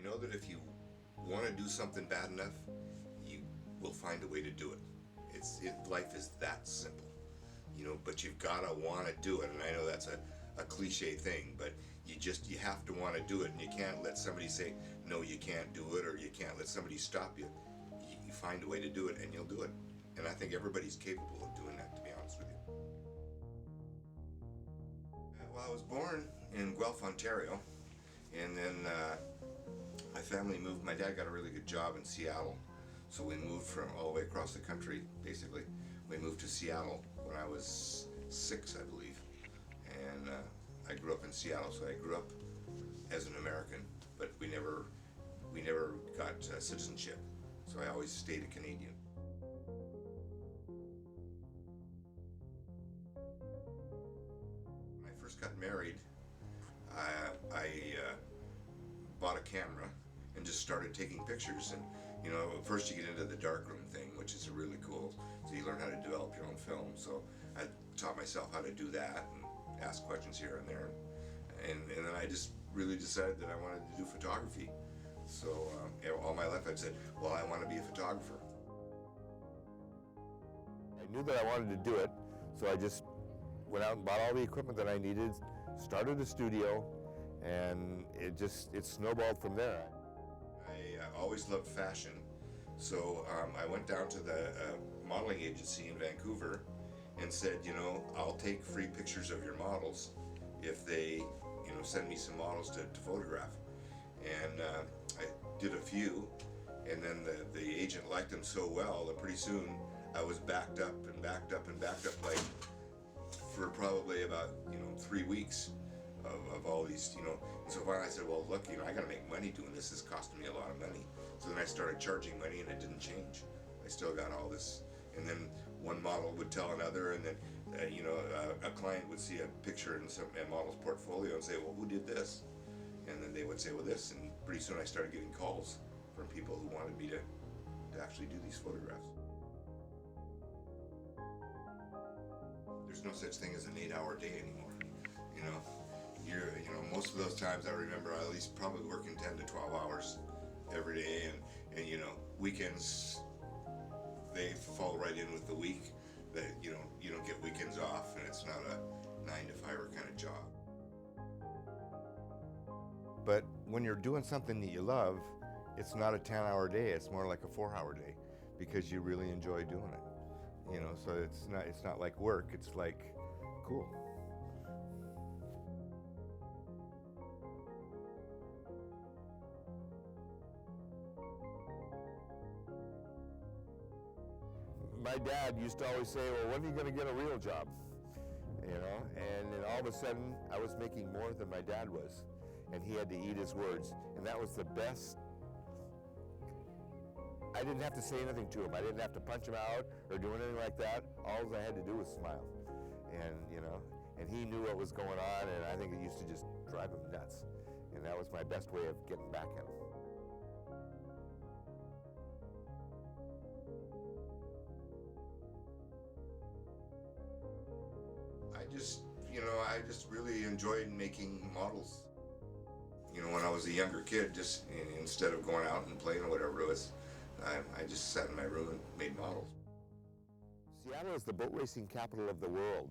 know that if you want to do something bad enough, you will find a way to do it. Life is that simple, but you've got to want to do it. And I know that's a cliche thing, but you have to want to do it, and you can't let somebody say, no, you can't do it, or you can't let somebody stop you. You find a way to do it, and you'll do it. And I think everybody's capable of doing that, to be honest with you. Well, I was born in Guelph, Ontario, and then my family moved. My dad got a really good job in Seattle, so we moved from all the way across the country, basically. We moved to Seattle when I was 6, I believe, and I grew up in Seattle, so I grew up as an American, but we never got citizenship, so I always stayed a Canadian. When I first got married, I bought a camera and just started taking pictures. And first you get into the darkroom thing, which is really cool, so you learn how to develop your own film. So I taught myself how to do that and ask questions here and there, and then I just really decided that I wanted to do photography. So all my life I'd said, well, I want to be a photographer. I knew that I wanted to do it, so I just went out and bought all the equipment that I needed, started a studio, and it snowballed from there. I always loved fashion, so I went down to the modeling agency in Vancouver and said, I'll take free pictures of your models if they, send me some models to photograph. And I did a few, and then the agent liked them so well that pretty soon I was backed up, like for probably about 3 weeks of all these, and so finally I said, well, look, I got to make money doing this. This is costing me a lot of money. So then I started charging money, and it didn't change. I still got all this. And then one model would tell another, and then a client would see a picture in a model's portfolio and say, well, who did this? And then they would say, well, this. And pretty soon I started getting calls from people who wanted me to actually do these photographs. There's no such thing as an 8-hour day anymore. Most of those times I remember at least probably working 10 to 12 hours every day, and weekends, they fall right in with the week. That you don't get weekends off, and it's not a 9-to-5 kind of job. But when you're doing something that you love, it's not a 10-hour day. It's more like a 4-hour day, because you really enjoy doing it. So it's not like work. It's like cool. My dad used to always say, well, when are you going to get a real job? And then all of a sudden I was making more than my dad was, and he had to eat his words, and that was the best. I didn't have to say anything to him. I didn't have to punch him out or do anything like that. All I had to do was smile, and he knew what was going on, and I think it used to just drive him nuts, and that was my best way of getting back at him. I just really enjoyed making models. When I was a younger kid, just instead of going out and playing or whatever it was, I just sat in my room and made models. Seattle is the boat racing capital of the world.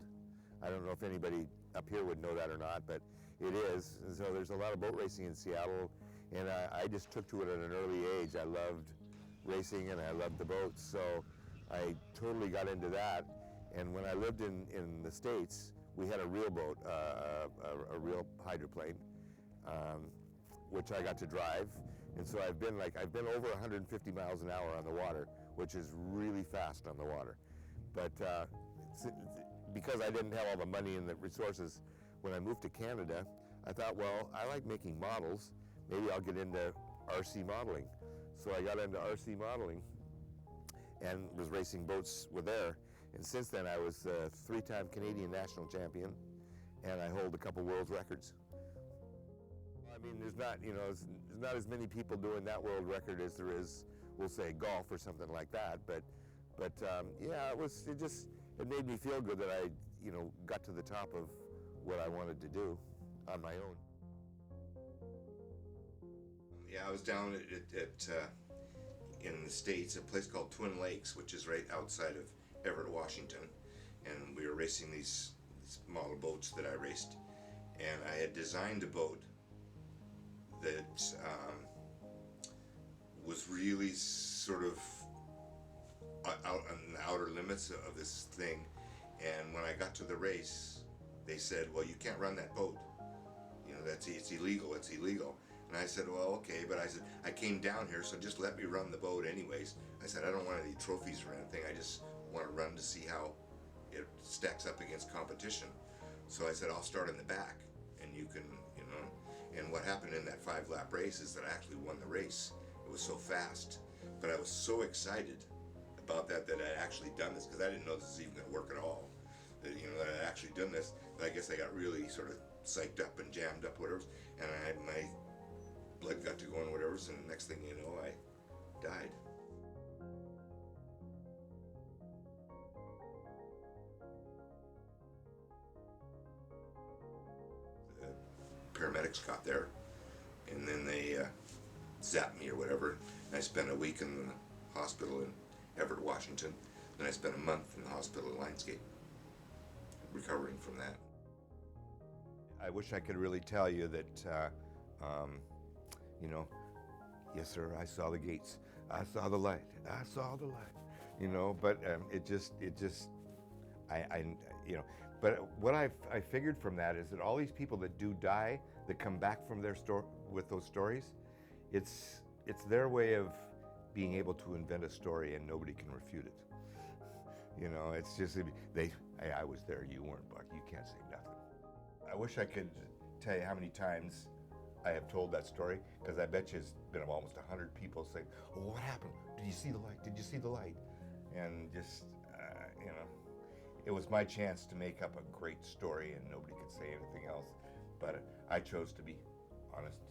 I don't know if anybody up here would know that or not, but it is. And so there's a lot of boat racing in Seattle, and I just took to it at an early age. I loved racing and I loved the boats, so I totally got into that. And when I lived in the States, we had a real boat, a real hydroplane, which I got to drive. And so I've been over 150 miles an hour on the water, which is really fast on the water. But because I didn't have all the money and the resources when I moved to Canada, I thought, well, I like making models. Maybe I'll get into RC modeling. So I got into RC modeling and was racing boats with there. And since then, I was a 3-time Canadian national champion, and I hold a couple world records. I mean, there's not as many people doing that world record as there is, we'll say, golf or something like that. But yeah, it made me feel good that I, got to the top of what I wanted to do on my own. Yeah, I was down in the States, a place called Twin Lakes, which is right outside of Everett, Washington, and we were racing these model boats that I raced, and I had designed a boat that was really sort of out on the outer limits of this thing. And when I got to the race, they said, "Well, you can't run that boat. You know, it's illegal. It's illegal." And I said, "Well, okay," but I said, "I came down here, so just let me run the boat anyways." I said, "I don't want any trophies or anything. I just want to run to see how it stacks up against competition." So I said, "I'll start in the back, and you can, you know." And what happened in that 5-lap race is that I actually won the race. It was so fast, but I was so excited about that I actually done this, because I didn't know this was even going to work at all. That, you know, that I actually done this. But I guess I got really sort of psyched up and jammed up, whatever, and my blood got to going, whatever, and the next thing you know, I died. The paramedics got there, and then they zapped me or whatever, and I spent a week in the hospital in Everett, Washington. Then I spent a month in the hospital in Lionsgate, recovering from that. I wish I could really tell you that, you know, yes, sir, I saw the gates, I saw the light, I saw the light, you know, but it just, you know, but what I figured from that is that all these people that do die, that come back from their story with those stories, it's their way of being able to invent a story and nobody can refute it. You know, it's just, hey, I was there, you weren't, Buck, you can't say nothing. I wish I could tell you how many times I have told that story, because I bet you it's been almost 100 people saying, "Oh, what happened? Did you see the light? Did you see the light?" And just, you know, it was my chance to make up a great story and nobody could say anything else. But I chose to be honest.